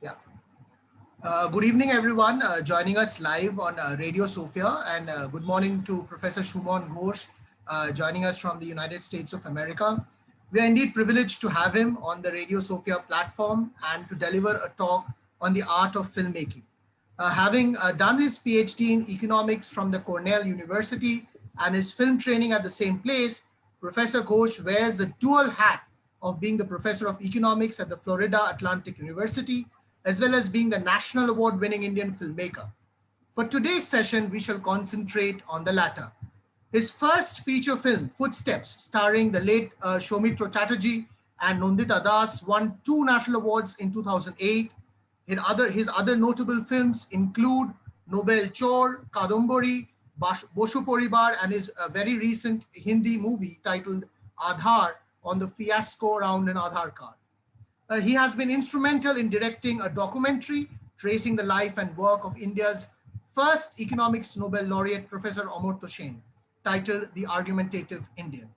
Yeah. Good evening, everyone. Joining us live on Radio Sophia, and good morning to Professor Suman Ghosh, joining us from the United States of America. We are indeed privileged to have him on the Radio Sophia platform and to deliver a talk on the art of filmmaking. Having done his PhD in economics from the Cornell University and his film training at the same place, Professor Ghosh wears the dual hat of being the professor of economics at the Florida Atlantic University, as well as being the national award winning Indian filmmaker. For today's session, we shall concentrate on the latter. His first feature film, Footsteps, starring the late Shomitra Chatterjee and Nandita Das, won 2 national awards in 2008. His other notable films include Nobel Chor, Kadambari, Basu Poribar, and his very recent Hindi movie titled Aadhaar on the fiasco around an Aadhaar card. He has been instrumental in directing a documentary tracing the life and work of India's first economics Nobel laureate, Professor Amartya Sen, titled The Argumentative Indian.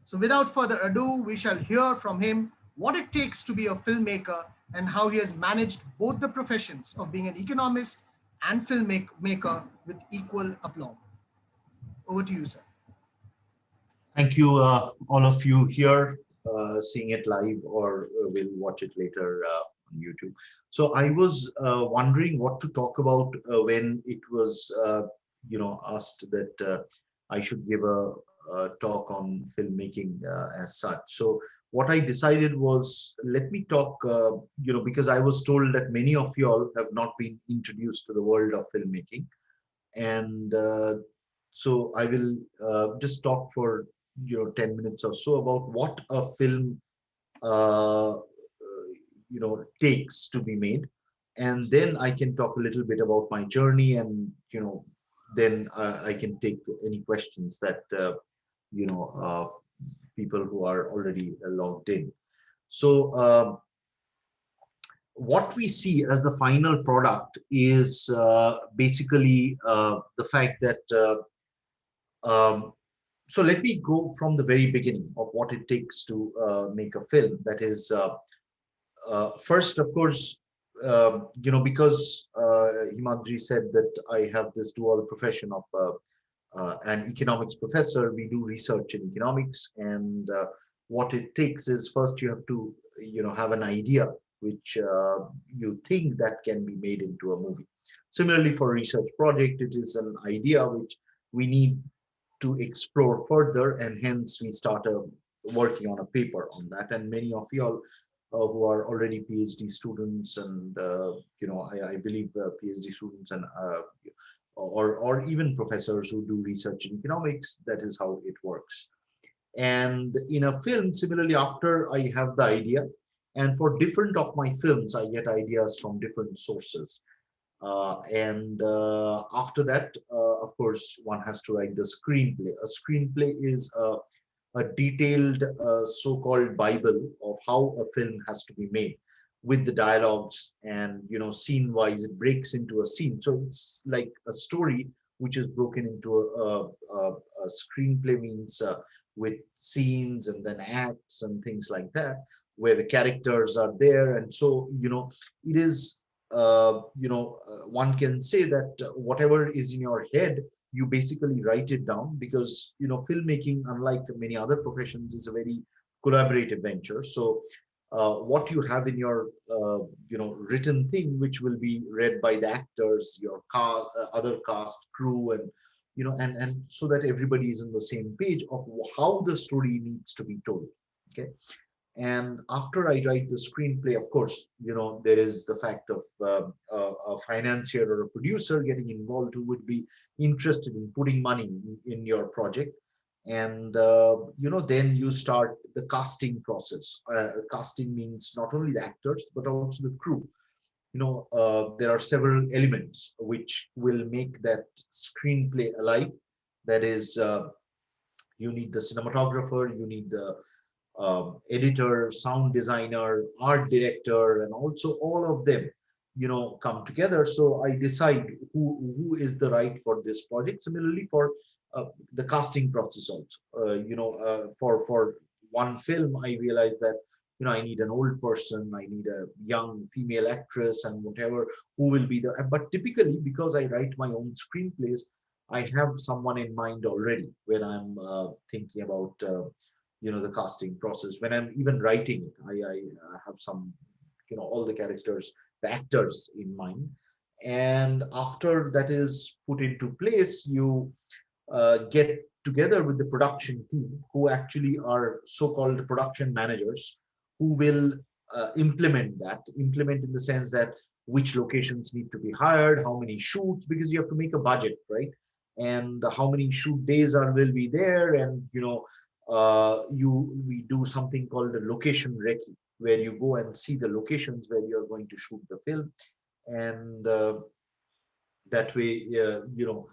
So without further ado, we shall hear from him what it takes to be a filmmaker and how he has managed both the professions of being an economist and filmmaker with equal aplomb. Over to you, sir. Thank you, all of you here, seeing it live or will watch it later on YouTube. So I was wondering what to talk about when it was, asked that I should give a talk on filmmaking as such. So what I decided was, let me talk, because I was told that many of you all have not been introduced to the world of filmmaking, and so I will just talk for 10 minutes or so about what a film uh, takes to be made, and then I can talk a little bit about my journey, and then I can take any questions that you know uh, people who are already logged in. So what we see as the final product is basically the fact that um, so let me go from the very beginning of what it takes to make a film. That is, first, of course, because Himadri said that I have this dual profession of an economics professor. We do research in economics, and what it takes is, first you have to, have an idea which you think that can be made into a movie. Similarly, for a research project, it is an idea which we need to explore further, and hence we start working on a paper on that. And many of you all who are already PhD students, and I believe PhD students, and or even professors who do research in economics, that is how it works. And in a film, similarly, after I have the idea, and for different of my films, I get ideas from different sources. And after that, of course, one has to write the screenplay. A screenplay is a detailed so-called Bible of how a film has to be made, with the dialogues, and scene wise it breaks into a scene. So it's like a story which is broken into a screenplay, means with scenes and then acts and things like that, where the characters are there. And so it is one can say that whatever is in your head, you basically write it down, because filmmaking, unlike many other professions, is a very collaborative venture. So what you have in your written thing, which will be read by the actors, your cast, other cast, crew, and and so that everybody is on the same page of how the story needs to be told. Okay. And after I write the screenplay, of course, there is the fact of a financier or a producer getting involved, who would be interested in putting money in your project. And then you start the casting process. Casting means not only the actors but also the crew. There are several elements which will make that screenplay alive. That is, you need the cinematographer, you need the editor, sound designer, art director, and also all of them, come together. So I decide who is the right for this project. Similarly, for the casting process also, for one film, I realized that I need an old person, I need a young female actress and whatever, who will be the, but typically because I write my own screenplays, I have someone in mind already when I'm thinking about the casting process. When I'm even writing it, I have some, all the characters, the actors in mind. And after that is put into place, you get together with the production team, who actually are so-called production managers, who will implement in the sense that which locations need to be hired, how many shoots, because you have to make a budget, right? And how many shoot days will be there, and we do something called a location recce, where you go and see the locations where you're going to shoot the film. And that way, you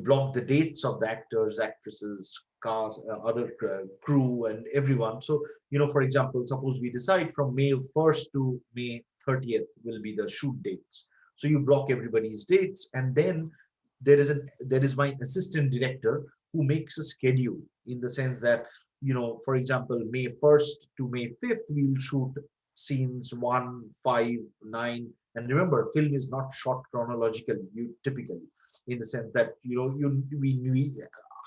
block the dates of the actors, actresses, cast, other crew, and everyone. So, for example, suppose we decide from May 1st to May 30th will be the shoot dates. So you block everybody's dates, and then there is my assistant director who makes a schedule, in the sense that, for example, May 1st to May 5th, we'll shoot scenes 1, 5, 9. And remember, film is not shot chronologically, you typically, in the sense that, we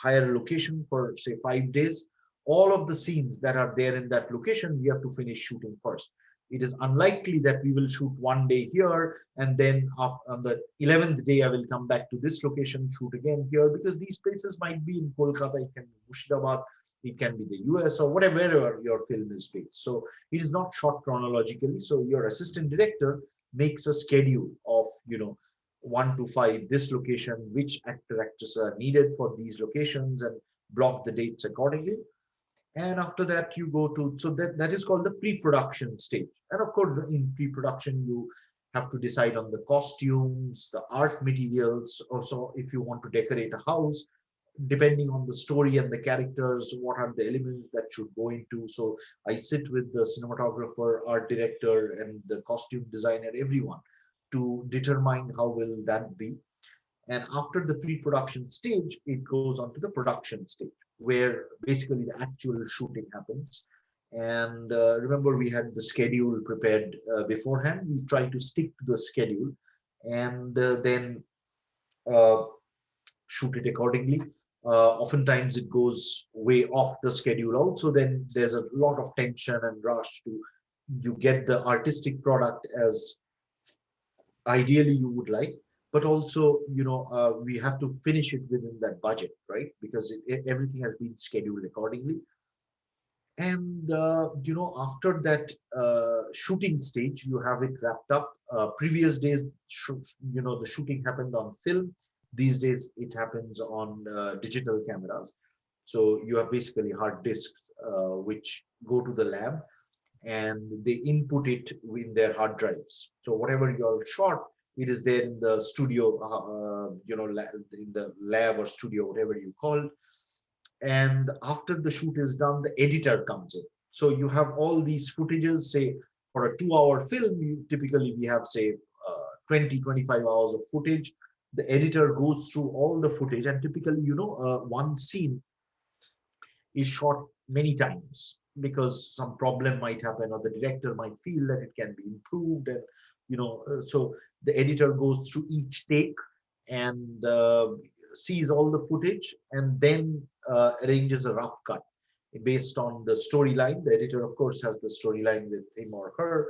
hire a location for, say, 5 days. All of the scenes that are there in that location, we have to finish shooting first. It is unlikely that we will shoot one day here, and then on the 11th day, I will come back to this location, shoot again here, because these places might be in Kolkata, it can be Murshidabad, it can be the US, or whatever your film is based. So it is not shot chronologically. So your assistant director makes a schedule of 1 to 5 this location, which actor actresses are needed for these locations, and block the dates accordingly. And after that, you go to, so that is called the pre-production stage. And of course, in pre-production, you have to decide on the costumes, the art materials. Also, if you want to decorate a house, depending on the story and the characters, what are the elements that should go into. So I sit with the cinematographer, art director, and the costume designer, everyone, to determine how will that be. And after the pre-production stage, it goes on to the production stage, where basically the actual shooting happens. And remember, we had the schedule prepared beforehand. We try to stick to the schedule, and then uh, shoot it accordingly. Oftentimes it goes way off the schedule also. Then there's a lot of tension and rush to you get the artistic product as ideally you would like, but also we have to finish it within that budget, right? Because everything has been scheduled accordingly. And after that shooting stage, you have it wrapped up. Previous days, the shooting happened on film. These days it happens on digital cameras. So you have basically hard disks which go to the lab, and they input it in their hard drives. So whatever you're shot, it is there in the studio, in the lab or studio, whatever you call. And after the shoot is done, the editor comes in. So you have all these footages. Say for a 2-hour film, typically we have, say, 20, 25 hours of footage. The editor goes through all the footage, and typically, one scene is shot many times, because some problem might happen, or the director might feel that it can be improved. And so the editor goes through each take, and sees all the footage, and then arranges a rough cut based on the storyline. The editor, of course, has the storyline with him or her,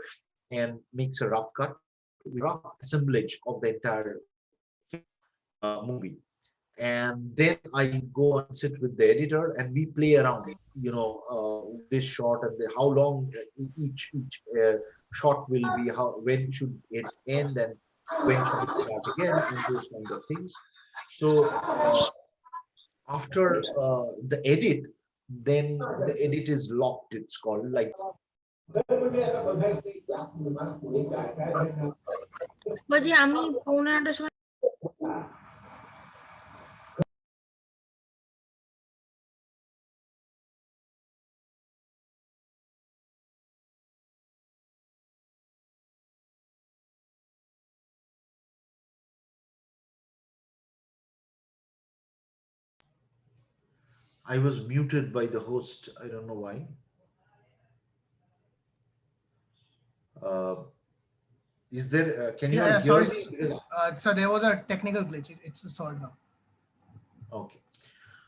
and makes a rough cut with a rough assemblage of the entire movie. And then I go and sit with the editor, and we play around, this shot, and how long each shot will be, how, when should it end, and when should it start again, and those kind of things. So after the edit, then the edit is locked. It's called like. বলছি আমি 9:30টার সময় I was muted by the host. I don't know why. Uh, is there? Can you Yeah, all yeah, hear sorry. me? So there was a technical glitch. It's solved now. Okay.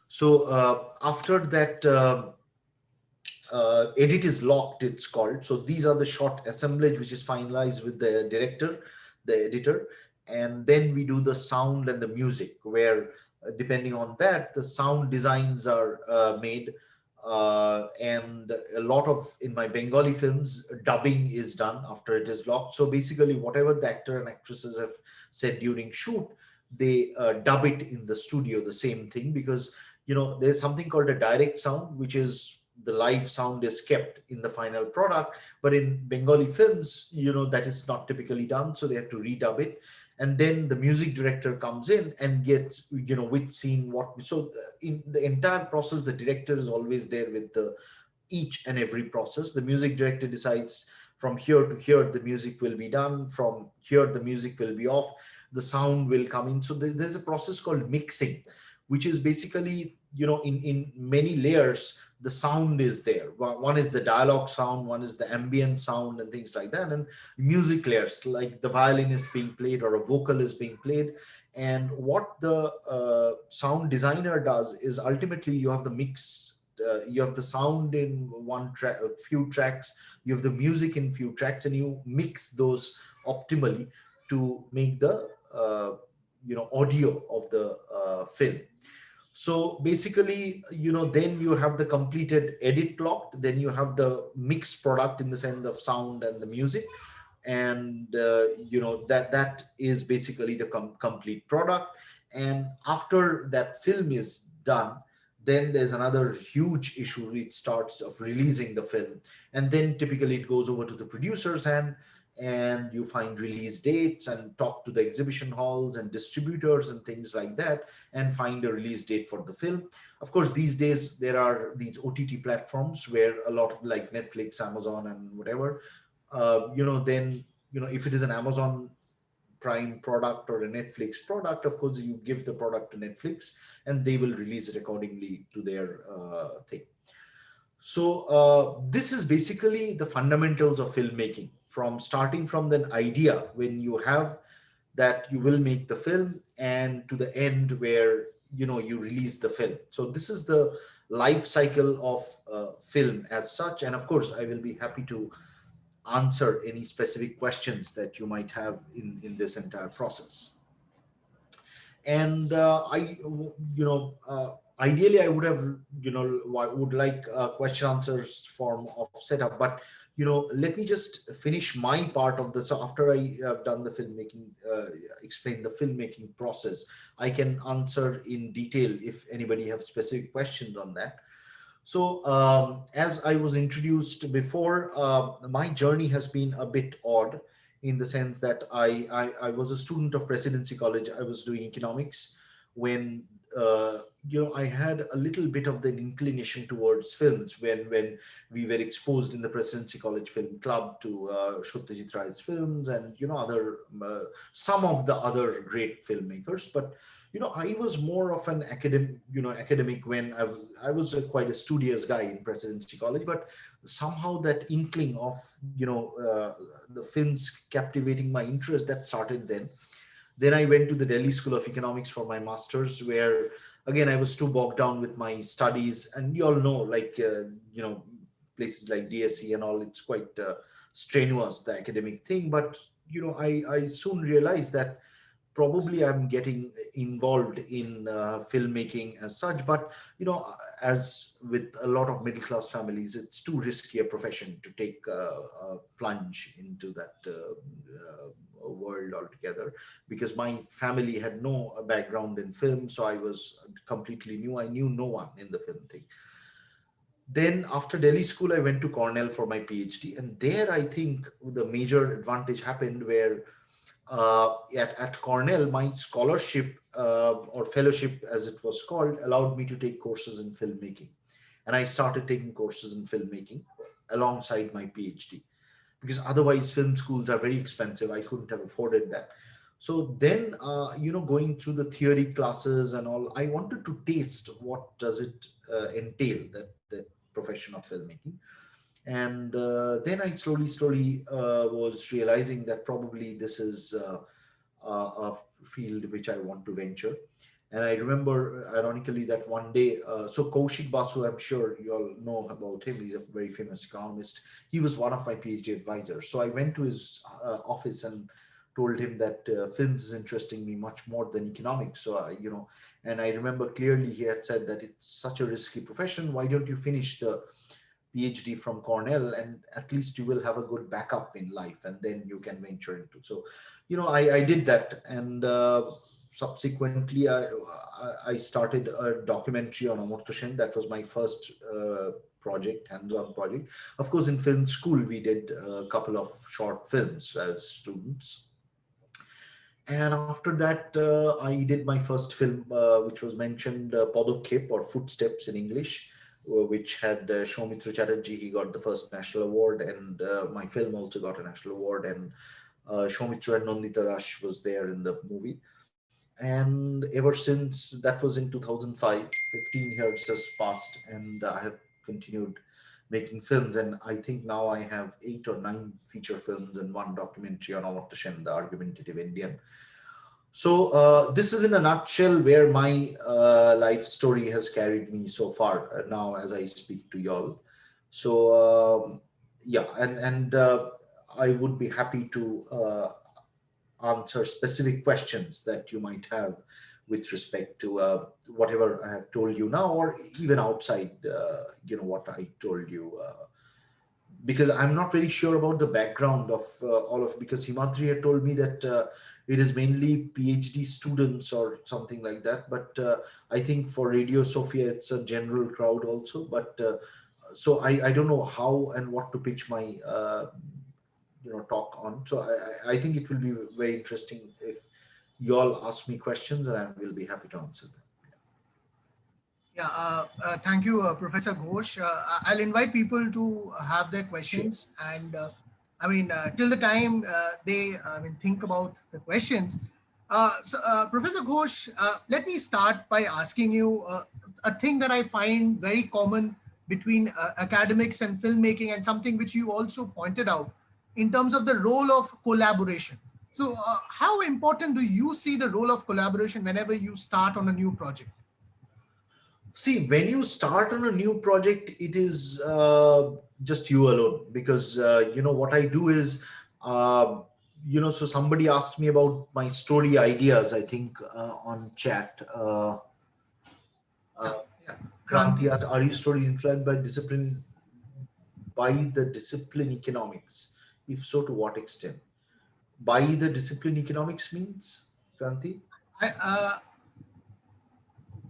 So after that edit is locked, it's called. So these are the short assemblage which is finalized with the director, the editor, and then we do the sound and the music, where depending on that, the sound designs are made. And a lot of, in my Bengali films, dubbing is done after it is locked. So basically, whatever the actor and actresses have said during shoot, they dub it in the studio, the same thing, because there's something called a direct sound, which is the live sound is kept in the final product. But in Bengali films, that is not typically done, so they have to redub it. And then the music director comes in and gets, which scene what. So in the entire process, the director is always there with the each and every process. The music director decides from here to here the music will be done, from here the music will be off, the sound will come in. So there's a process called mixing, which is basically, in many layers, the sound is there. One is the dialogue sound, one is the ambient sound and things like that, and music layers, like the violin is being played or a vocal is being played. And what the sound designer does is, ultimately you have the mix, you have the sound in one track, a few tracks, you have the music in few tracks, and you mix those optimally to make the audio of the film. So basically, then you have the completed edit locked, then you have the mixed product in the sense of sound and the music. And that is basically the complete product. And after that film is done, then there's another huge issue which starts of releasing the film. And then typically it goes over to the producer's hand, and you find release dates and talk to the exhibition halls and distributors and things like that, and find a release date for the film. Of course, these days there are these OTT platforms where a lot of, like Netflix, Amazon, and whatever. Then if it is an Amazon Prime product or a Netflix product, of course you give the product to Netflix, and they will release it accordingly to their thing. So this is basically the fundamentals of filmmaking, from starting from the idea when you have that you will make the film, and to the end where you release the film. So this is the life cycle of film as such. And of course, I will be happy to answer any specific questions that you might have in this entire process. And ideally I would have, I would like a question answers form of setup. But let me just finish my part of this. So after I have done the filmmaking, explain the filmmaking process, I can answer in detail if anybody have specific questions on that. So, as I was introduced before, my journey has been a bit odd, in the sense that I was a student of Presidency College. I was doing economics when, I had a little bit of the inclination towards films when we were exposed in the Presidency College Film Club to Satyajit Ray's films, and, other, some of the other great filmmakers. But I was more of an academic when I was quite a studious guy in Presidency College. But somehow that inkling of the films captivating my interest, that started then. Then I went to the Delhi School of Economics for my masters, where again I was too bogged down with my studies. And you all know, like places like DSE and all, it's quite strenuous, the academic thing. But I soon realized that probably I'm getting involved in filmmaking as such. But as with a lot of middle class families, it's too risky a profession to take a plunge into that world altogether, because my family had no background in film. So I was completely new. I knew no one in the film thing. Then after Delhi School, I went to Cornell for my PhD, and there I think the major advantage happened, where at Cornell, my scholarship or fellowship, as it was called, allowed me to take courses in filmmaking. And I started taking courses in filmmaking alongside my PhD, because otherwise film schools are very expensive. I couldn't have afforded that. So then, going through the theory classes and all, I wanted to taste what does it entail, that profession of filmmaking. And then I slowly was realizing that probably this is a field which I want to venture. And I remember, ironically, that one day, so Kaushik Basu, I'm sure you all know about him. He's a very famous economist. He was one of my PhD advisors. So I went to his office and told him that films is interesting me much more than economics. So, and I remember clearly he had said that it's such a risky profession. Why don't you finish the PhD from Cornell, and at least you will have a good backup in life, and then you can venture into. So, I did that, and subsequently I started a documentary on Amartya Sen. That was my first project, hands-on project. Of course, in film school we did a couple of short films as students. And after that, I did my first film, which was mentioned Podokep or Footsteps in English, which had Soumitra Chatterjee. He got the first national award, and my film also got a national award. And Soumitra and Nandita Das was there in the movie. And ever since, that was in 2005, 15 years has passed, and I have continued making films. And I think now I have 8 or 9 feature films and one documentary on Amartya Sen, the argumentative Indian. So this is in a nutshell where my life story has carried me so far now as I speak to y'all. So yeah, and I would be happy to answer specific questions that you might have with respect to whatever I have told you now, or even outside, what I told you. Because I'm not very sure about the background of all of, because Himadri had told me that it is mainly PhD students or something like that. But I think for Radio Sophia, it's a general crowd also. But so I don't know how and what to pitch my talk on. So I think it will be very interesting if you all ask me questions, and I will be happy to answer them. Yeah, thank you, Professor Ghosh. I'll invite people to have their Sure. questions, and till the time they, think about the questions. Professor Ghosh, let me start by asking you a thing that I find very common between academics and filmmaking, and something which you also pointed out in terms of the role of collaboration. So, how important do you see the role of collaboration whenever you start on a new project? See, when you start on a new project, it is just you alone, because what I do is, so somebody asked me about my story ideas, I think, on chat. Yeah, Uh, yeah. Kranti Kranti. asked, are your stories influenced by the discipline economics? If so, to what extent? By the discipline economics means, Kranti? I,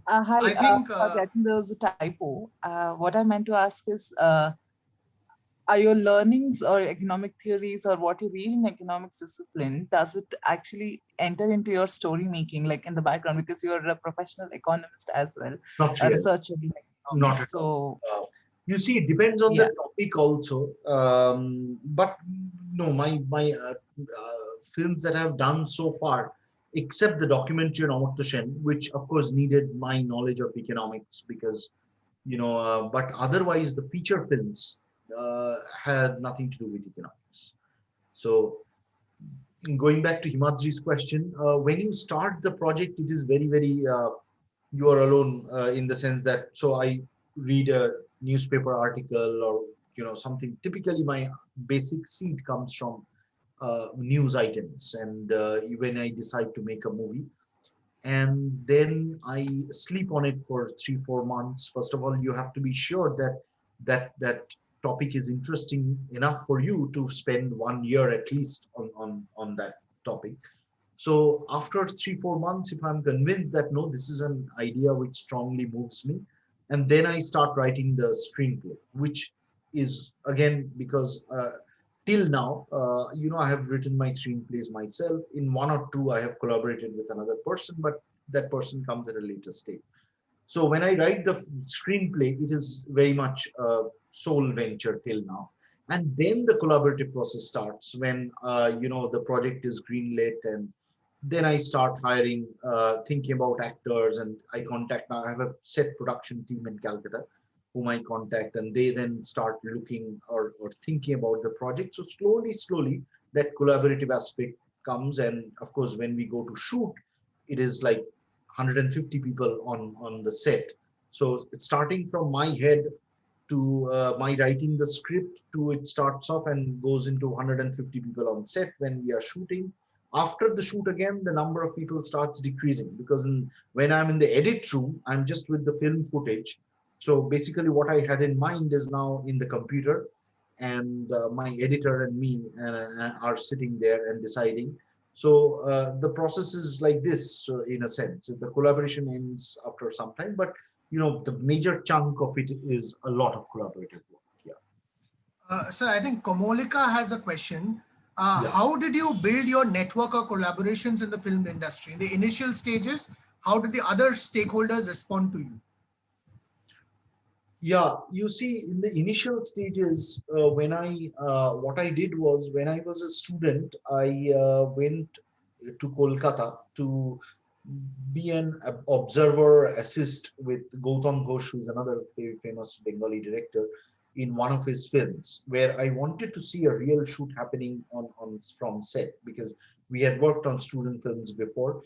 Hi, I think, sorry, I think there was a typo. What I meant to ask is, are your learnings or economic theories or what you read in economics discipline, does it actually enter into your story making, like in the background, because you're a professional economist as well, Not a really. researcher in Not economics. at all. So, You see, it depends on the yeah. topic also. But no, my films that I've done so far, except the documentary on Amartya Sen, which of course needed my knowledge of economics, because but otherwise the feature films had nothing to do with economics. So going back to Himadri's question, when you start the project, it is very you are alone in the sense that, so I read a newspaper article or something. Typically my basic seed comes from news items, and when I decide to make a movie, and then I sleep on it for 3 4 months. First of all, you have to be sure that that topic is interesting enough for you to spend 1 year at least on that topic. So after 3 4 months, if I'm convinced that no, this is an idea which strongly moves me, and then I start writing the screenplay, which is again because till now, I have written my screenplays myself. In one or two, I have collaborated with another person, but that person comes at a later stage. So when I write the screenplay, it is very much a sole venture till now. And then the collaborative process starts when the project is greenlit, and then I start hiring, thinking about actors, and I contact. Now I have a set production team in Calcutta, whom I contact, and they then start looking or thinking about the project. So slowly, that collaborative aspect comes. And of course, when we go to shoot, it is like 150 people on the set. So it's starting from my head to my writing the script to it starts off and goes into 150 people on set when we are shooting. After the shoot, again, the number of people starts decreasing, because when I'm in the edit room, I'm just with the film footage. So basically what I had in mind is now in the computer, and my editor and me are sitting there and deciding. So the process is like this, in a sense. The collaboration ends after some time, but the major chunk of it is a lot of collaborative work. Yeah. So I think Komolika has a question. Yeah. How did you build your network or collaborations in the film industry? In the initial stages, how did the other stakeholders respond to you? Yeah, you see, in the initial stages, what I did was, when I was a student, I went to Kolkata to be an observer assist with Gautam Ghosh, who is another very famous Bengali director, in one of his films, where I wanted to see a real shoot happening from set, because we had worked on student films before.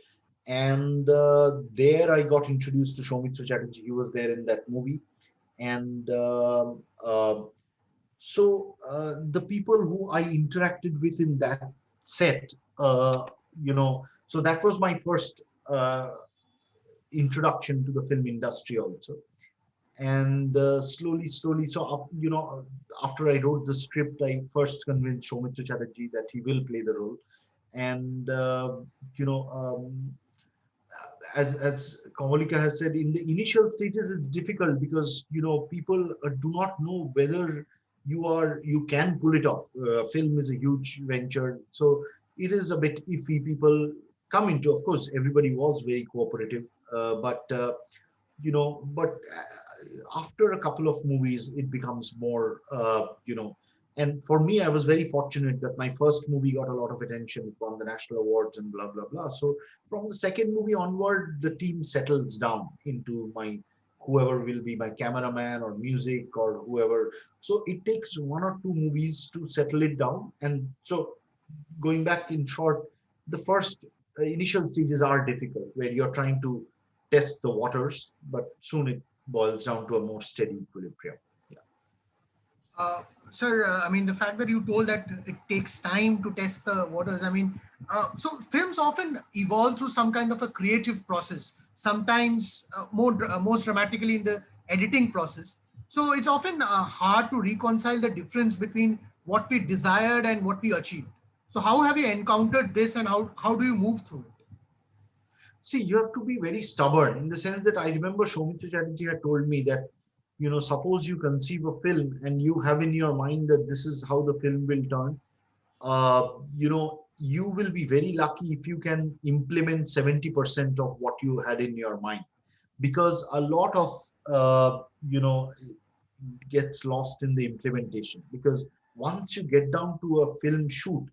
And there I got introduced to Shaumitsu Chatterjee. He was there in that movie. And the people who I interacted with in that set, so that was my first introduction to the film industry also. And slowly, so after I wrote the script, I first convinced Shaumitsu Chatterjee that he will play the role. And you know as Kamalika has said, in the initial stages, it's difficult, because people do not know whether you can pull it off. Film is a huge venture, so it is a bit iffy. People come into, of course, everybody was very cooperative, but after a couple of movies, it becomes more, and for me, I was very fortunate that my first movie got a lot of attention, it won the national awards and blah, blah, blah. So from the second movie onward, the team settles down into whoever will be my cameraman or music or whoever. So it takes one or two movies to settle it down. And so going back, in short, the first initial stages are difficult, where you're trying to test the waters, but soon it boils down to a more steady equilibrium. Yeah. Uh, Sir, I mean, the fact that you told that it takes time to test the waters, I mean, so films often evolve through some kind of a creative process, sometimes most dramatically in the editing process. So it's often hard to reconcile the difference between what we desired and what we achieved. So how have you encountered this, and how do you move through it? See, you have to be very stubborn, in the sense that I remember Shaumitsu Chatterjee had told me that, suppose you conceive a film and you have in your mind that this is how the film will turn, you will be very lucky if you can implement 70% of what you had in your mind, because a lot of, gets lost in the implementation. Because once you get down to a film shoot,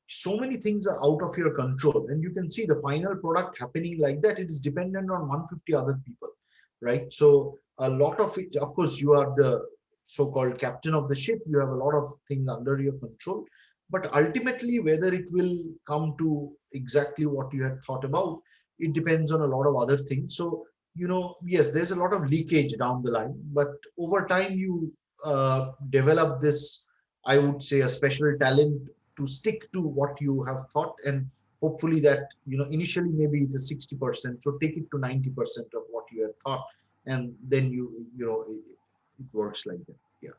so many things are out of your control, and you can see the final product happening like that. It is dependent on 150 other people, right? So a lot of it, of course, you are the so-called captain of the ship, you have a lot of things under your control, but ultimately whether it will come to exactly what you had thought about, it depends on a lot of other things. So yes, there's a lot of leakage down the line, but over time you develop this, I would say, a special talent to stick to what you have thought. And hopefully that, initially maybe it is 60%, so take it to 90% of what you had thought, and then it works like that. Yeah.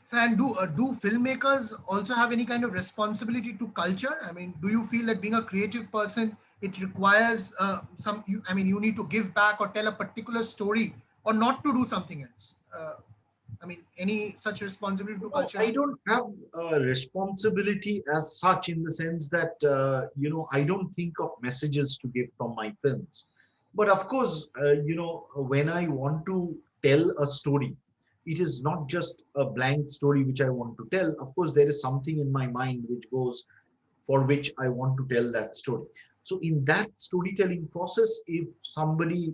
So, and do filmmakers also have any kind of responsibility to culture? I mean, do you feel that being a creative person, it requires I mean, you need to give back or tell a particular story, or not to do something else? I mean, any such responsibility to No, culture? I don't have a responsibility as such, in the sense that, I don't think of messages to give from my films. But of course, when I want to tell a story, it is not just a blank story which I want to tell. Of course, there is something in my mind which goes, for which I want to tell that story. So in that storytelling process, if somebody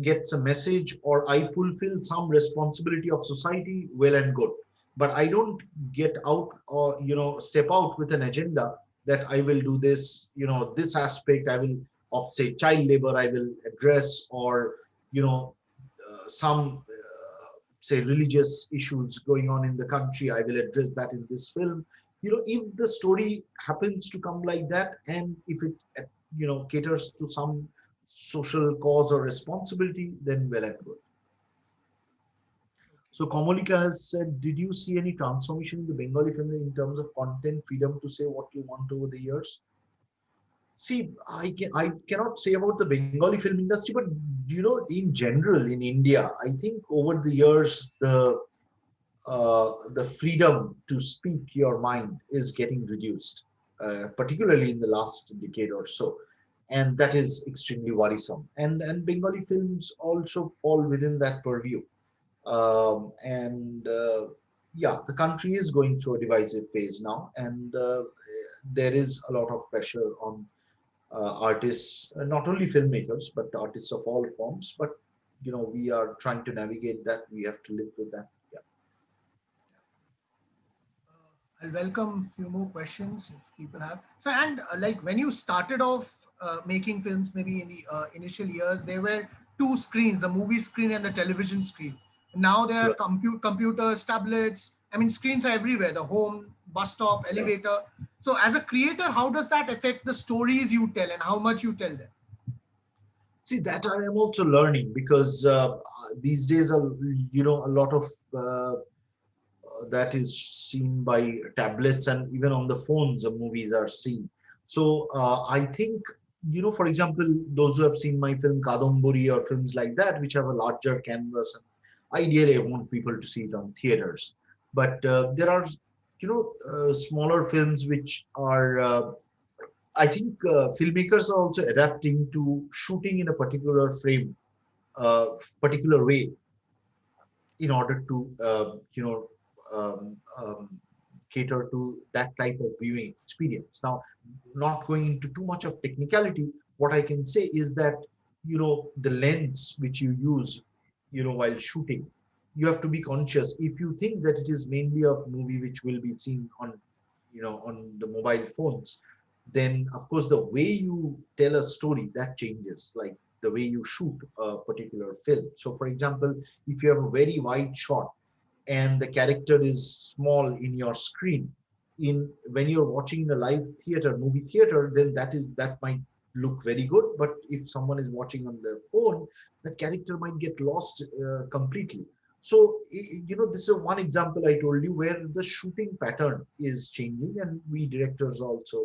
gets a message or I fulfill some responsibility of society, well and good. But I don't get out or, step out with an agenda that I will do this, this aspect I will of say child labor, I will address, or, some say religious issues going on in the country, I will address that in this film. If the story happens to come like that, and if it caters to some social cause or responsibility, then well and good. So Komalika has said, did you see any transformation in the Bengali film in terms of content, freedom to say what you want over the years? See, I cannot say about the Bengali film industry, but in general in India, I think over the years the freedom to speak your mind is getting reduced, particularly in the last decade or so, and that is extremely worrisome. And Bengali films also fall within that purview. And yeah, the country is going through a divisive phase now, and there is a lot of pressure on artists, not only filmmakers, but artists of all forms. But we are trying to navigate that. We have to live with that. Yeah. I'll welcome a few more questions if people have. So, and like when you started off making films, maybe in the initial years, there were two screens, the movie screen and the television screen. Now there are Right. computers, tablets. I mean, screens are everywhere, the home, bus stop, elevator. So as a creator, how does that affect the stories you tell and how much you tell them? See, that I am also learning, because these days, a lot of that is seen by tablets, and even on the phones, the movies are seen. So I think, for example, those who have seen my film Kadambari or films like that, which have a larger canvas, and ideally I want people to see it on theaters. But there are, smaller films which are, I think filmmakers are also adapting to shooting in a particular frame, particular way, in order to um, um, cater to that type of viewing experience. Now, not going into too much of technicality, what I can say is that the lens which you use while shooting, you have to be conscious. If you think that it is mainly a movie which will be seen on on the mobile phones, then of course the way you tell a story, that changes, like the way you shoot a particular film. So for example, if you have a very wide shot and the character is small in your screen, in when you're watching in a live theater, movie theater, then that might look very good. But if someone is watching on the phone, that character might get lost completely. So this is one example I told you where the shooting pattern is changing, and we directors also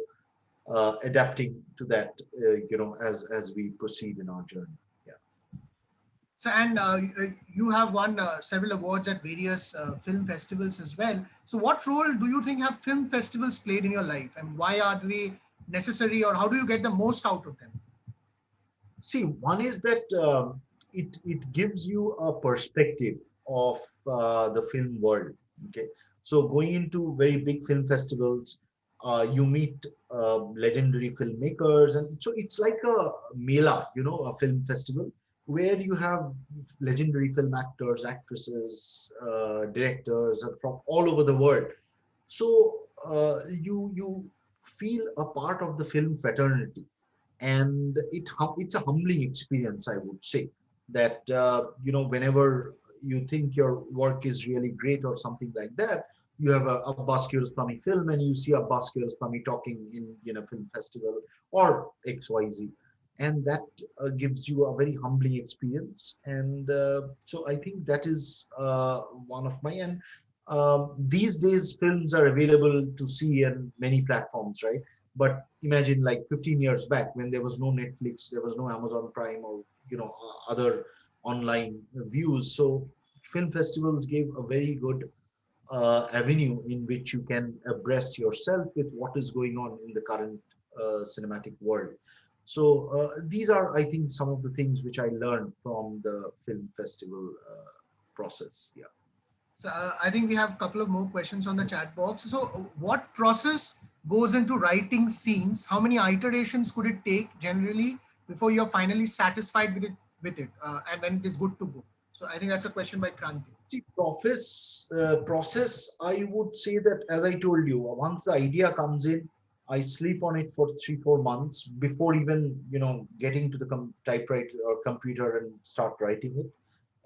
adapting to that, as we proceed in our journey. Yeah. So, and you have won several awards at various film festivals as well. So, what role do you think have film festivals played in your life, and why are they necessary, or how do you get the most out of them? See, one is that it gives you a perspective of the film world. Okay, so going into very big film festivals, you meet legendary filmmakers, and so it's like a mela, a film festival where you have legendary film actors, actresses, directors from all over the world. So you feel a part of the film fraternity, and it's a humbling experience, I would say, that whenever you think your work is really great or something like that, you have a Abbas Kiarostami film and you see Abbas Kiarostami talking in a film festival or XYZ, and that gives you a very humbling experience. And so I think that is one of my, and these days films are available to see on many platforms, right? But imagine like 15 years back, when there was no Netflix, there was no Amazon Prime, or other online views. So film festivals gave a very good avenue in which you can abreast yourself with what is going on in the current cinematic world. So these are, I think, some of the things which I learned from the film festival process. Yeah. So, I think we have a couple of more questions on the chat box. So, what process goes into writing scenes? How many iterations could it take generally before you're finally satisfied with it with it, and when it is good to go? So I think that's a question by Kranti. See, process, I would say that, as I told you, once the idea comes in, I sleep on it for 3 4 months before even getting to the typewriter or computer and start writing it.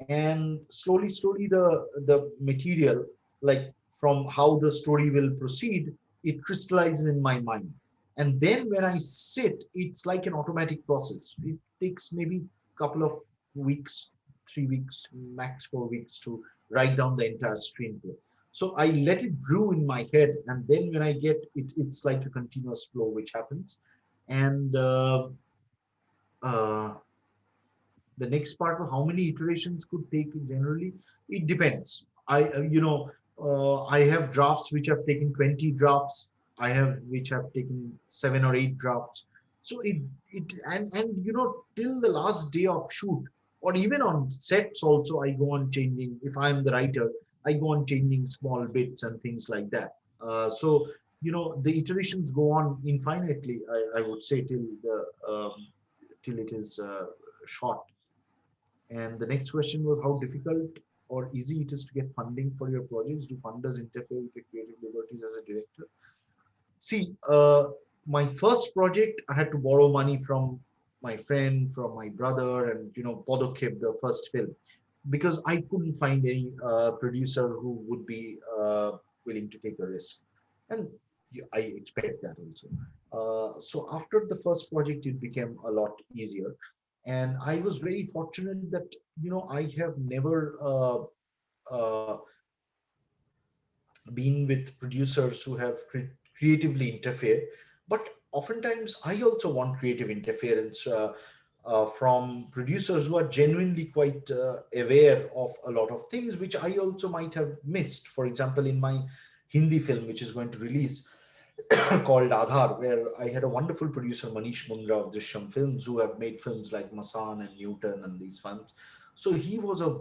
And slowly the material, like from how the story will proceed, it crystallizes in my mind. And then when I sit, it's like an automatic process. It takes maybe couple of weeks, 3 weeks, max 4 weeks to write down the entire screenplay. So I let it brew in my head, and then when I get it, it's like a continuous flow which happens. And uh, the next part of how many iterations could take generally, it depends. I have drafts which have taken 20 drafts. I have which have taken 7 or 8 drafts. So and till the last day of shoot, or even on sets also, I go on changing. If I'm the writer, I go on changing small bits and things like that. So the iterations go on infinitely, I would say, till it is shot. And the next question was how difficult or easy it is to get funding for your projects. Do funders interfere with your creative liberties as a director? See, my first project, I had to borrow money from my friend, from my brother, and Podokep, the first film, because I couldn't find any producer who would be willing to take a risk. And I expect that also. So after the first project, it became a lot easier. And I was very fortunate that, I have never uh, been with producers who have creatively interfered. But oftentimes, I also want creative interference from producers who are genuinely quite aware of a lot of things, which I also might have missed. For example, in my Hindi film, which is going to release, called Aadhaar, where I had a wonderful producer, Manish Mundra of Drishyam Films, who have made films like Masan and Newton and these films. So he was a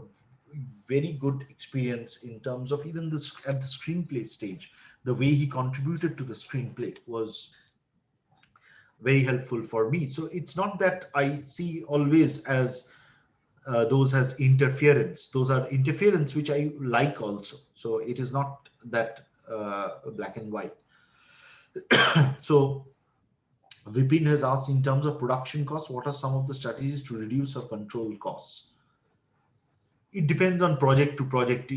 very good experience in terms of even this at the screenplay stage. The way he contributed to the screenplay was very helpful for me. So it's not that I see always as those as interference. Those are interference which I like also. So it is not that black and white. So Vipin has asked, in terms of production costs, what are some of the strategies to reduce or control costs? It depends on project to project.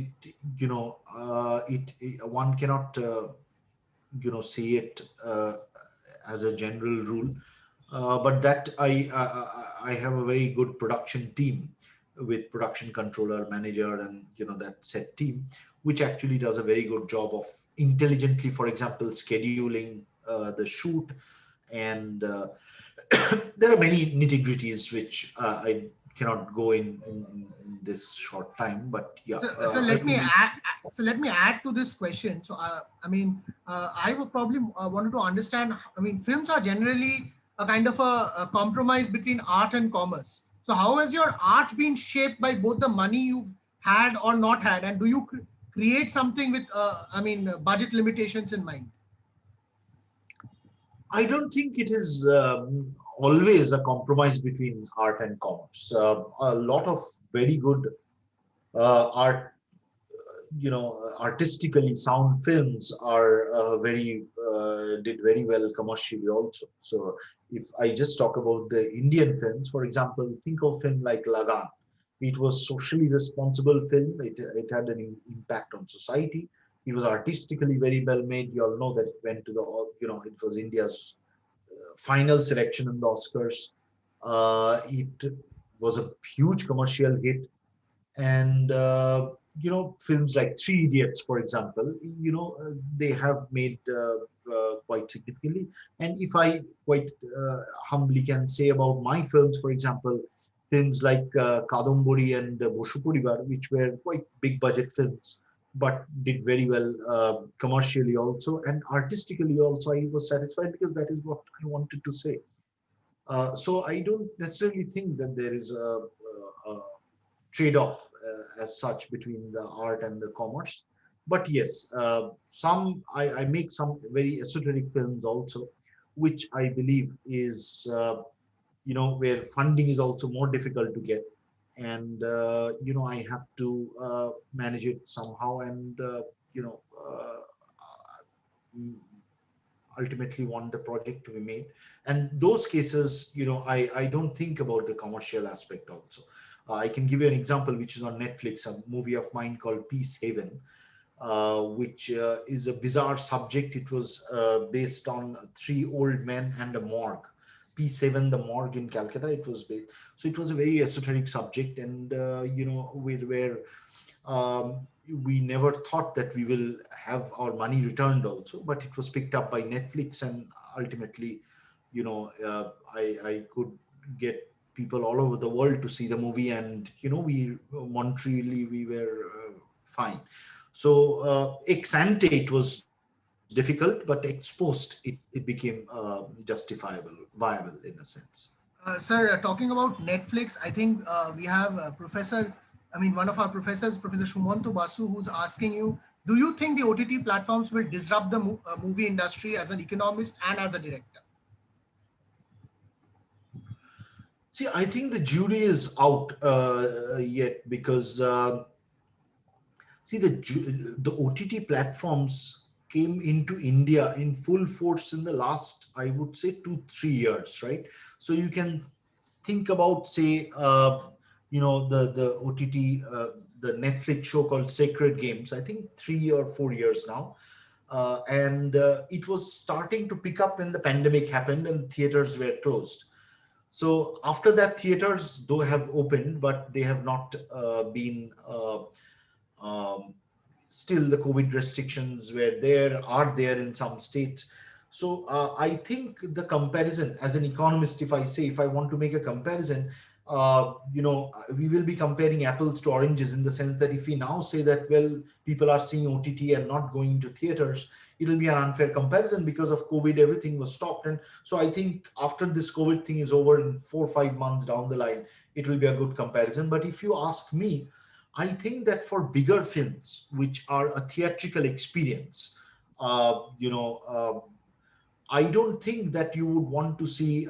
One cannot say it as a general rule. But that I have a very good production team with production controller, manager, and that set team, which actually does a very good job of intelligently, for example, scheduling the shoot. And there are many nitty-gritties which I cannot go in this short time. But yeah, So I let me believe. add. So let me add to this question. So I mean, I would probably wanted to understand. I mean, films are generally a kind of a compromise between art and commerce. So how has your art been shaped by both the money you've had or not had, and do you create something with, budget limitations in mind? I don't think it is always a compromise between art and commerce. A lot of very good art, artistically sound films are very did very well commercially also. So if I just talk about the Indian films, for example, think of film like Lagan. It was socially responsible film. It had an impact on society. It was artistically very well made. You all know that it went to the, it was India's final selection in the Oscars. It was a huge commercial hit. And films like Three Idiots, for example, they have made quite significantly. And if I quite humbly can say about my films, for example, films like Kadambari and Basu Poribar, which were quite big budget films, but did very well commercially also, and artistically also, I was satisfied because that is what I wanted to say. So I don't necessarily think that there is a trade-off as such between the art and the commerce. But yes, I make some very esoteric films also, which I believe is where funding is also more difficult to get. And, I have to manage it somehow, and, you know, mm, ultimately want the project to be made. And those cases, I don't think about the commercial aspect also. I can give you an example, which is on Netflix, a movie of mine called Peace Haven, which is a bizarre subject. It was based on three old men and a morgue. P7, the morgue in Calcutta. It was based. So it was a very esoteric subject, and where we never thought that we will have our money returned also, but it was picked up by Netflix, and ultimately, I could get people all over the world to see the movie, and we monetarily we were fine. So ex ante it was difficult, but ex post it became justifiable, viable in a sense. Sir, talking about Netflix, I think we have Professor, one of our professors, Professor Shumanto Basu, who's asking you, do you think the OTT platforms will disrupt the movie industry as an economist and as a director? See, I think the jury is out yet, because see, the OTT platforms came into India in full force in the last, I would say, 2-3 years, right? So you can think about, say, the OTT, the Netflix show called Sacred Games. I think 3 or 4 years now, and it was starting to pick up when the pandemic happened and theaters were closed. So after that, theaters though have opened, but they have not been. Um, Still the COVID restrictions are there in some states. So I think the comparison, as an economist, if I want to make a comparison, we will be comparing apples to oranges, in the sense that if we now say that, well, people are seeing OTT and not going to theaters, it will be an unfair comparison, because of COVID everything was stopped. And so I think after this COVID thing is over, in 4 or 5 months down the line, it will be a good comparison. But if you ask me, I think that for bigger films, which are a theatrical experience, uh, you know, uh, I don't think that you would want to see,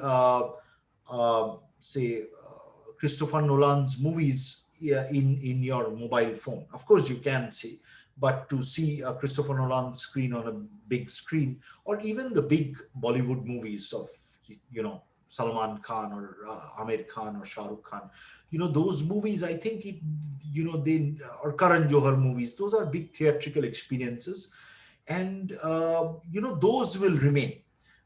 say, Christopher Nolan's movies, yeah, in your mobile phone. Of course, you can see, but to see a Christopher Nolan screen on a big screen, or even the big Bollywood movies of, Salman Khan, or Amir Khan, or Shah Rukh Khan, those movies, I think they, or Karan Johar movies, those are big theatrical experiences, and those will remain.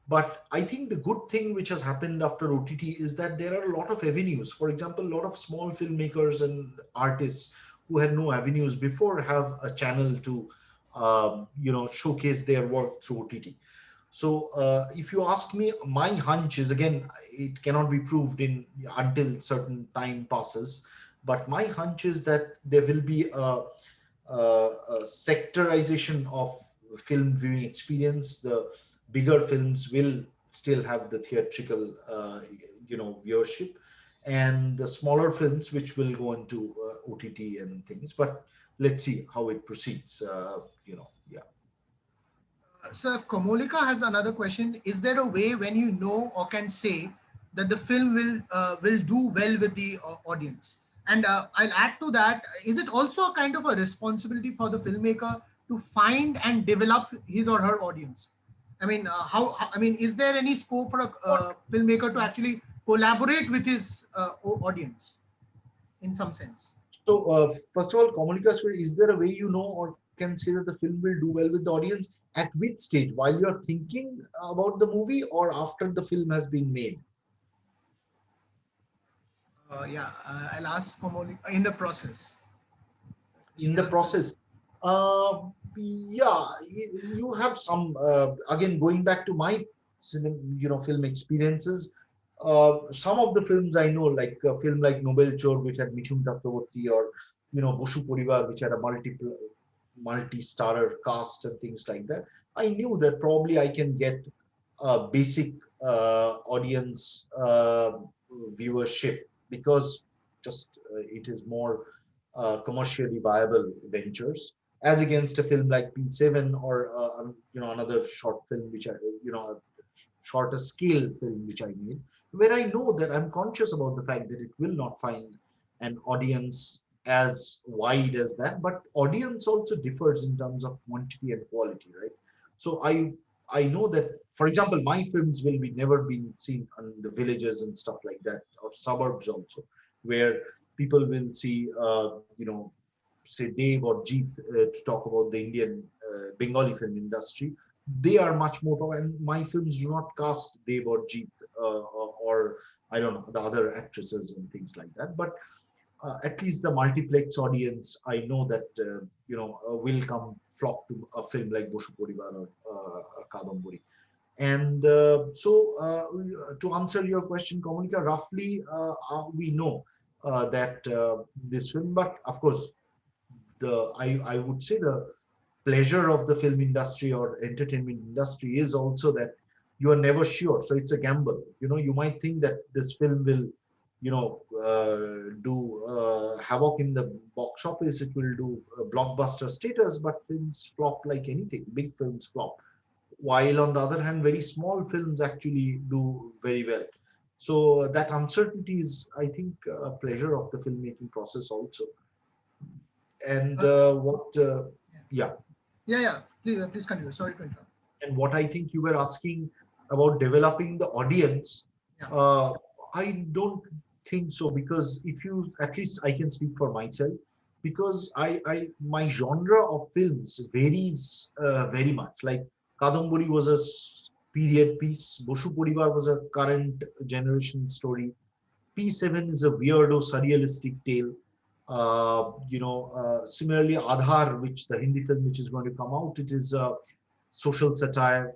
But I think the good thing which has happened after OTT is that there are a lot of avenues. For example, a lot of small filmmakers and artists who had no avenues before have a channel to showcase their work through OTT. So if you ask me, my hunch is, again, it cannot be proved in until certain time passes, but my hunch is that there will be a sectorization of film viewing experience. The bigger films will still have the theatrical, viewership, and the smaller films which will go into OTT and things. But let's see how it proceeds. Yeah. Sir, Komolika has another question. Is there a way when you know or can say that the film will do well with the audience? And I'll add to that, is it also a kind of a responsibility for the filmmaker to find and develop his or her audience? Is there any scope for a filmmaker to actually collaborate with his audience in some sense? So, first of all, Komalika, is there a way or can say that the film will do well with the audience? At which stage? While you're thinking about the movie, or after the film has been made? I'll ask Komolika in the process. In She the answers. process. Yeah, you have some, again, going back to my film experiences. Some of the films I know, like a film like Nobel Chor, which had Michun Chakraborty, or Basu Poribar, which had a multi-starrer cast and things like that. I knew that probably I can get a basic audience viewership, because just it is more commercially viable ventures, as against a film like P7, or another short film which I shorter scale film which I made, where I know that I'm conscious about the fact that it will not find an audience as wide as that, but audience also differs in terms of quantity and quality, right? So I know that, for example, my films will be never being seen in the villages and stuff like that, or suburbs also, where people will see, say Dev or Jeet to talk about the Indian Bengali film industry. They are much more, and my films do not cast Dev or Jeet or I don't know the other actresses and things like that. But at least the multiplex audience, I know that will come flock to a film like Basu Poribar or Kadambari. And to answer your question, Komunika, roughly we know that this film, but of course, I would say the pleasure of the film industry or entertainment industry is also that you are never sure. So it's a gamble. You might think that this film will, do havoc in the box office. It will do blockbuster status, but films flop like anything. Big films flop. While on the other hand, very small films actually do very well. So that uncertainty is, I think, a pleasure of the filmmaking process also. And yeah. Yeah. Please continue. Sorry to interrupt. And what I think you were asking about developing the audience, Yeah. I don't think so, because if you, at least I can speak for myself, because my genre of films varies very much. Like Kadambari was a period piece, Basu Poribar was a current generation story, P7 is a weirdo surrealistic tale. Similarly, Aadhaar, which the Hindi film which is going to come out, it is a social satire.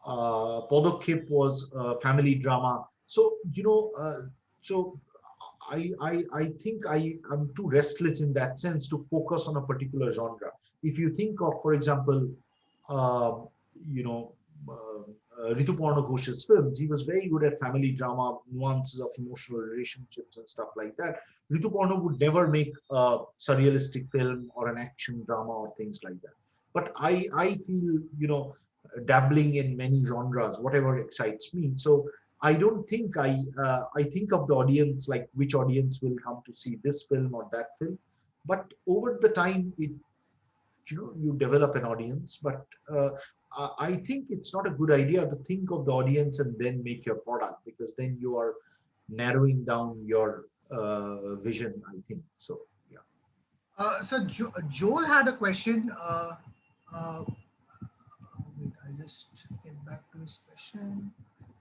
Podokkhep was a family drama. So so I think I'm too restless in that sense to focus on a particular genre. If you think of, for example, uh, you know, Rituparna Ghosh's films, he was very good at family drama, nuances of emotional relationships and stuff like that. Rituparna would never make a surrealistic film or an action drama or things like that. But I feel, dabbling in many genres, whatever excites me. So I don't think I think of the audience, like which audience will come to see this film or that film. But over the time, you develop an audience. But I think it's not a good idea to think of the audience and then make your product, because then you are narrowing down your vision, I think. So yeah. So Joel had a question. Wait, I'll just get back to his question.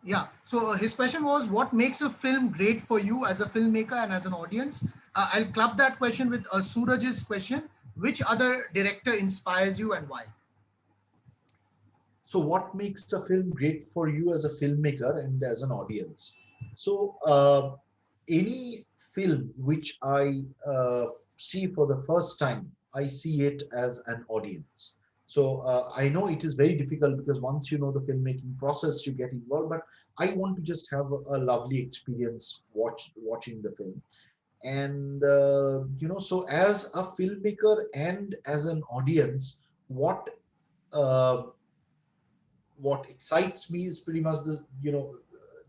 Yeah. So his question was, what makes a film great for you as a filmmaker and as an audience? I'll club that question with Suraj's question. Which other director inspires you and why? So what makes a film great for you as a filmmaker and as an audience? So any film which I see for the first time, I see it as an audience. So I know it is very difficult, because once you know the filmmaking process, you get involved. But I want to just have a lovely experience watching the film. And so as a filmmaker and as an audience, what uh, what excites me is pretty much this,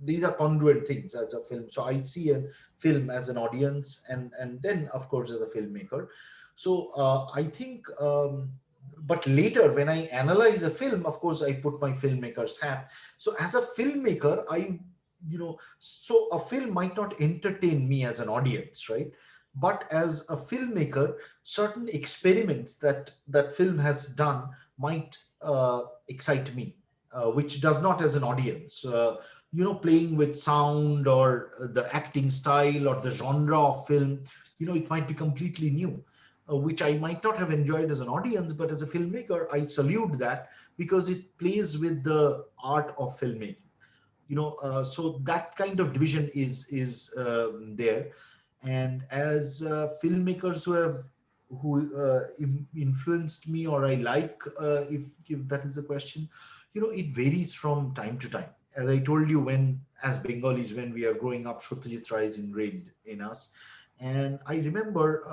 these are congruent things as a film. So I see a film as an audience, and then of course as a filmmaker. So I think, but later when I analyze a film, of course I put my filmmaker's hat. So as a filmmaker, so a film might not entertain me as an audience, right? But as a filmmaker, certain experiments that film has done might excite me, which does not as an audience. Playing with sound, or the acting style, or the genre of film, it might be completely new, which I might not have enjoyed as an audience, but as a filmmaker, I salute that, because it plays with the art of filmmaking. So that kind of division is there. And as filmmakers who influenced me, or I like, if that is the question, it varies from time to time. As I told you, when as Bengalis, when we are growing up, Satyajit Ray is ingrained in us. And I remember,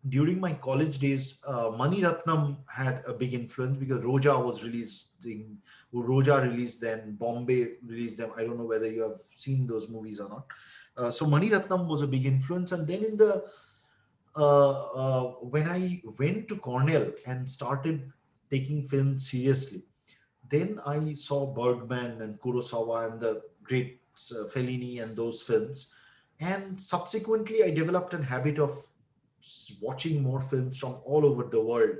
during my college days, Mani Ratnam had a big influence because Roja was released. Roja released then, Bombay released them. I don't know whether you have seen those movies or not. So Mani Ratnam was a big influence. And then in the when I went to Cornell and started taking film seriously, then I saw Bergman and Kurosawa and the great Fellini and those films. And subsequently, I developed a habit of watching more films from all over the world.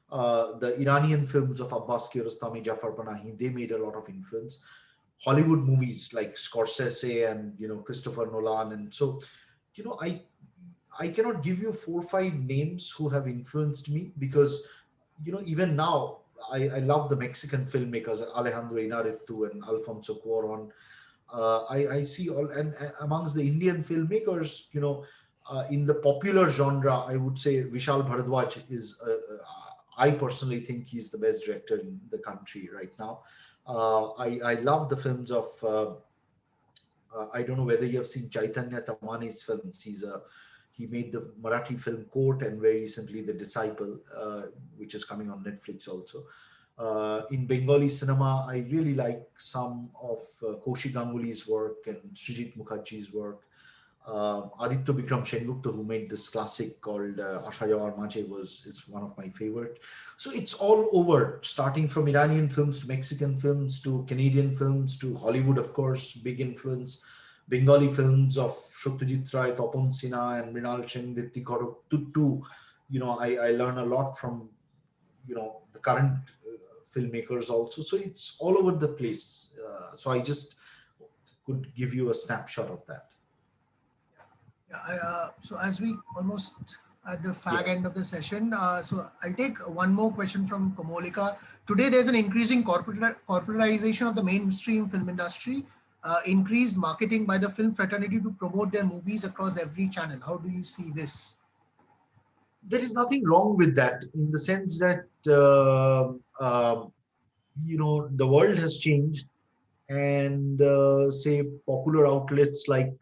The Iranian films of Abbas Kiarostami, Jafar Panahi, they made a lot of influence. Hollywood movies like Scorsese and Christopher Nolan, and so I cannot give you 4 or 5 names who have influenced me because even now I love the Mexican filmmakers Alejandro Inarritu and Alfonso Cuarón. I see all, and amongst the Indian filmmakers, in the popular genre, I would say Vishal Bharadwaj is. I personally think he's the best director in the country right now. I love the films of. I don't know whether you have seen Chaitanya Tamani's films. He made the Marathi film Court and very recently The Disciple, which is coming on Netflix also. In Bengali cinema, I really like some of Kaushik Ganguly's work and Srijit Mukherjee's work. Aditya Bikram Sengupta, who made this classic called Asha Jawar Mache, is one of my favorite. So it's all over, starting from Iranian films to Mexican films to Canadian films to Hollywood, of course, big influence. Bengali films of Satyajit Ray, Tapan Sinha, and Mrinal Sen, Ritik Kaur, Tuttu. I learn a lot from the current filmmakers also. So it's all over the place. So I just could give you a snapshot of that. Yeah, so as we almost at the fag Yeah. end of the session, so I'll take one more question from Kamolika. Today, there's an increasing corporatization of the mainstream film industry, increased marketing by the film fraternity to promote their movies across every channel. How do you see this? There is nothing wrong with that in the sense that the world has changed, and say popular outlets like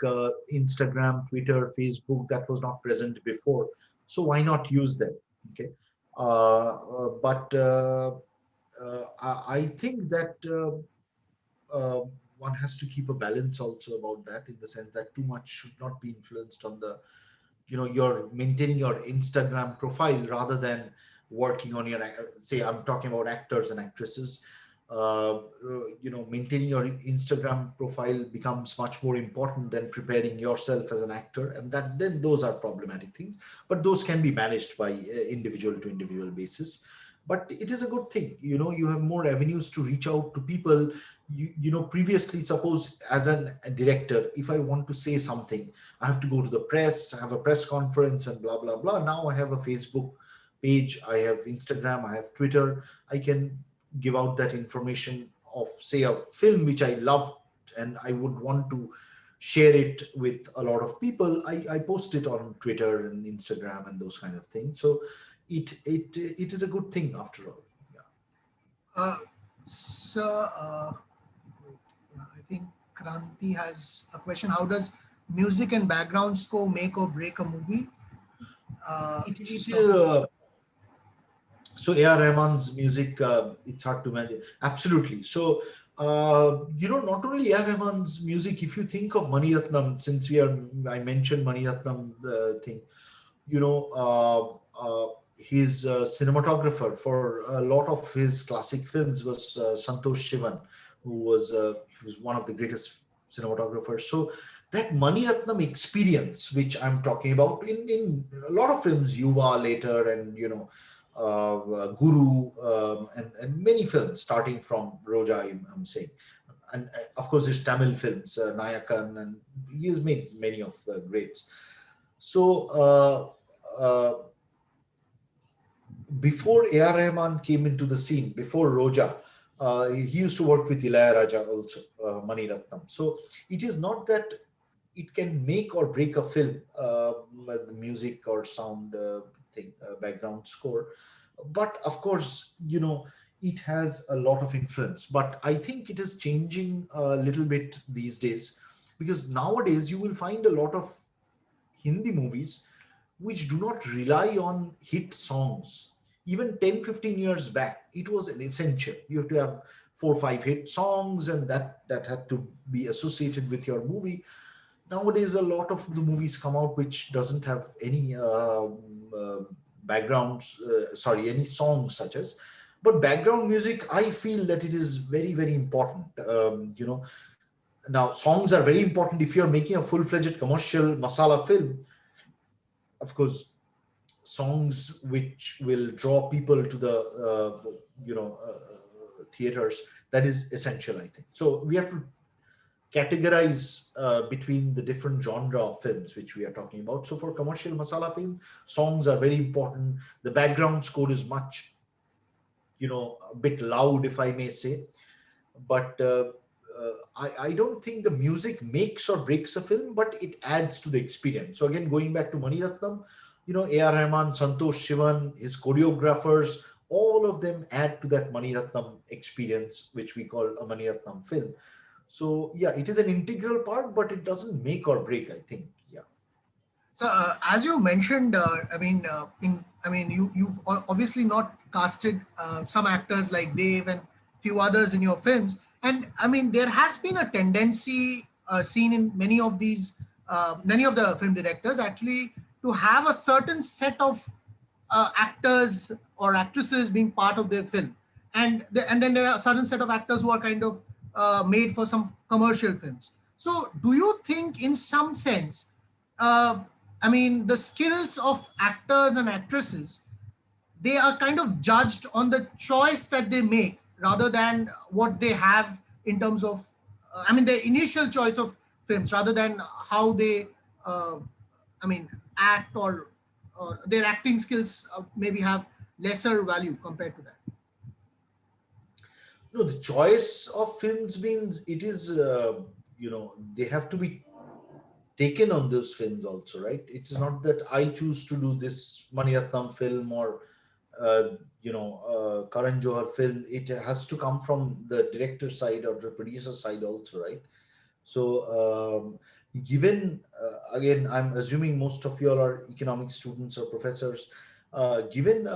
Instagram, Twitter, Facebook, that was not present before. So why not use them? Okay, but I think that one has to keep a balance also about that, in the sense that too much should not be influenced on the you're maintaining your Instagram profile rather than working on your, say, I'm talking about actors and actresses. Maintaining your Instagram profile becomes much more important than preparing yourself as an actor, and that then those are problematic things, but those can be managed by individual to individual basis. But it is a good thing, you have more avenues to reach out to people. Previously, suppose as a director, if I want to say something, I have to go to the press, have a press conference and blah blah blah. Now I have a Facebook page, I have Instagram, I have Twitter. I can give out that information of, say, a film which I loved and I would want to share it with a lot of people. I post it on Twitter and Instagram and those kind of things. So it is a good thing after all. Yeah. So I think Kranti has a question. How does music and background score make or break a movie? She's talking- So A.R. Rahman's music, it's hard to imagine. Absolutely. So, not only A.R. Rahman's music, if you think of Mani Ratnam, since I mentioned Mani Ratnam thing, his cinematographer for a lot of his classic films was Santosh Shivan, he was one of the greatest cinematographers. So that Mani Ratnam experience, which I'm talking about in a lot of films, Yuva later, and Guru, and many films starting from Roja, I'm saying, and of course his Tamil films, Nayakan, and he has made many of the greats. So before A.R. Rahman came into the scene, before Roja, he used to work with Ilayaraja also, Mani Ratnam. So it is not that it can make or break a film, the music or sound thing, background score. But of course, it has a lot of influence. But I think it is changing a little bit these days, because nowadays you will find a lot of Hindi movies which do not rely on hit songs. Even 10-15 years back, it was an essential. You have to have 4 or 5 hit songs, and that had to be associated with your movie. Nowadays, a lot of the movies come out which doesn't have any uh, backgrounds, sorry, any songs such as. But background music, I feel that it is very, very important. Now songs are very important if you're making a full-fledged commercial masala film. Of course, songs which will draw people to the theaters, that is essential, I think. So we have to categorize between the different genre of films which we are talking about. So for commercial masala film, songs are very important. The background score is much, a bit loud, if I may say. But I don't think the music makes or breaks a film, but it adds to the experience. So again, going back to Mani Ratnam, A.R. Rahman, Santosh Shivan, his choreographers, all of them add to that Mani Ratnam experience, which we call a Mani Ratnam film. So yeah, it is an integral part, but it doesn't make or break, I think. Yeah. So as you mentioned, you've obviously not casted some actors like Dave and few others in your films, and I mean there has been a tendency seen in many of the film directors actually to have a certain set of actors or actresses being part of their film, and then there are a certain set of actors who are kind of made for some commercial films. So, do you think, in some sense, uh, the skills of actors and actresses, they are kind of judged on the choice that they make rather than what they have in terms of, their initial choice of films rather than how they, uh, act or their acting skills maybe have lesser value compared to that. No, the choice of films means it is, they have to be taken on those films also, right? It's not that I choose to do this Maniratnam film or Karan Johar film. It has to come from the director side or the producer side also, right? So given again, I'm assuming most of you all are economic students or professors. Given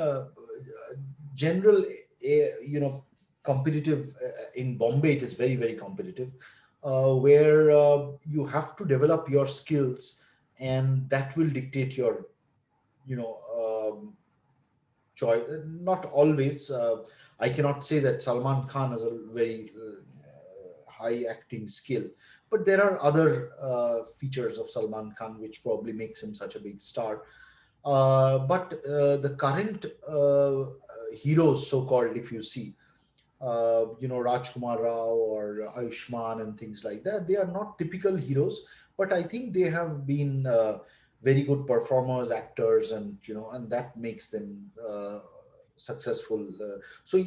general competitive in Bombay, it is very, very competitive, where you have to develop your skills, and that will dictate your you know choice. Not always. I cannot say that Salman Khan has a very high acting skill, but there are other features of Salman Khan which probably makes him such a big star. But the current heroes, so called, if you see, Rajkumar Rao or Ayushman and things like that, they are not typical heroes, but I think they have been very good performers, actors, and that makes them successful. So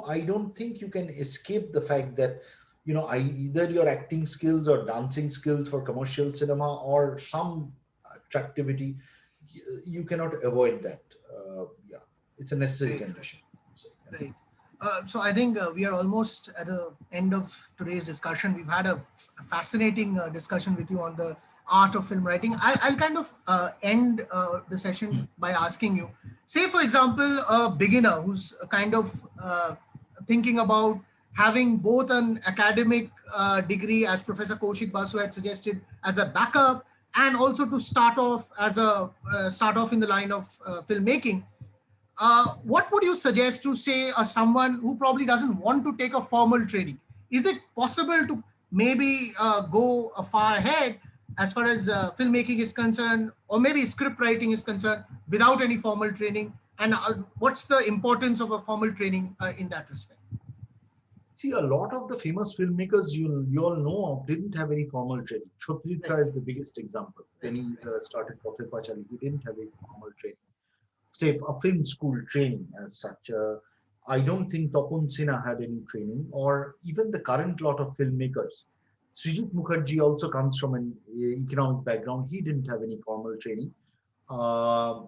I don't think you can escape the fact that either your acting skills or dancing skills for commercial cinema or some attractivity, you cannot avoid that. Yeah, it's a necessary Right. condition. So, yeah. Right. So I think we are almost at the end of today's discussion. We've had a fascinating discussion with you on the art of film writing. I'll kind of end the session by asking you, say for example, a beginner who's kind of thinking about having both an academic degree, as Professor Kaushik Basu had suggested, as a backup, and also to start off in the line of filmmaking. What would you suggest to say someone who probably doesn't want to take a formal training? Is it possible to maybe go far ahead as far as filmmaking is concerned, or maybe script writing is concerned, without any formal training? And what's the importance of a formal training in that respect? See, a lot of the famous filmmakers you all know of didn't have any formal training. Right, Chotritra is the biggest example. right, When he right. started Pather Pachali, he didn't have any formal training. Say a film school training as such. I don't think Topun Sinha had any training, or even the current lot of filmmakers. Srijit Mukherjee also comes from an economic background. He didn't have any formal training. Uh,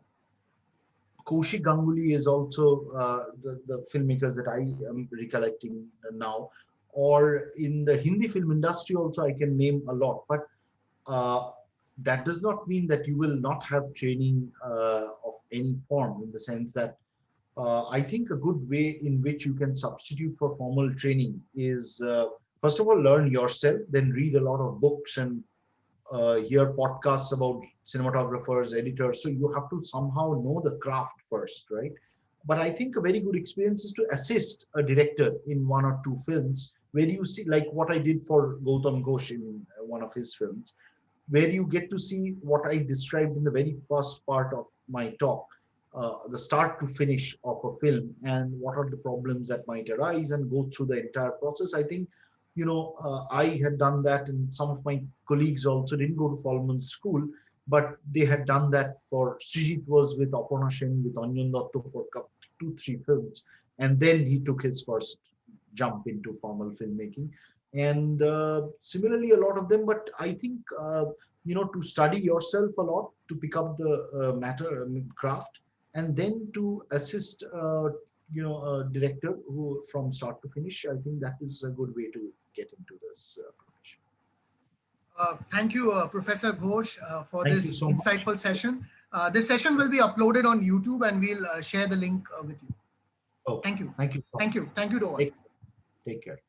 Kaushik Ganguly is also the filmmakers that I am recollecting now. Or in the Hindi film industry also, I can name a lot. But uh, that does not mean that you will not have training of any form, in the sense that I think a good way in which you can substitute for formal training is, first of all, learn yourself, then read a lot of books and hear podcasts about cinematographers, editors. So you have to somehow know the craft first, right? But I think a very good experience is to assist a director in one or two films, where you see, like what I did for Gautam Ghosh in one of his films, where you get to see what I described in the very first part of my talk, the start to finish of a film, and what are the problems that might arise, and go through the entire process. I think, I had done that, and some of my colleagues also didn't go to formal school, but they had done that. For Srijit was with Aparna Sen, with Anjan Datta for two, three films, and then he took his first jump into formal filmmaking. And similarly, a lot of them. But I think to study yourself a lot, to pick up the craft, and then to assist a director who from start to finish. I think that is a good way to get into this profession. Thank you, Professor Ghosh, for Thank you this so much. insightful session. This session will be uploaded on YouTube, and we'll share the link with you. Okay. Thank you. Thank you so much. Thank you. Thank you to all. Take care.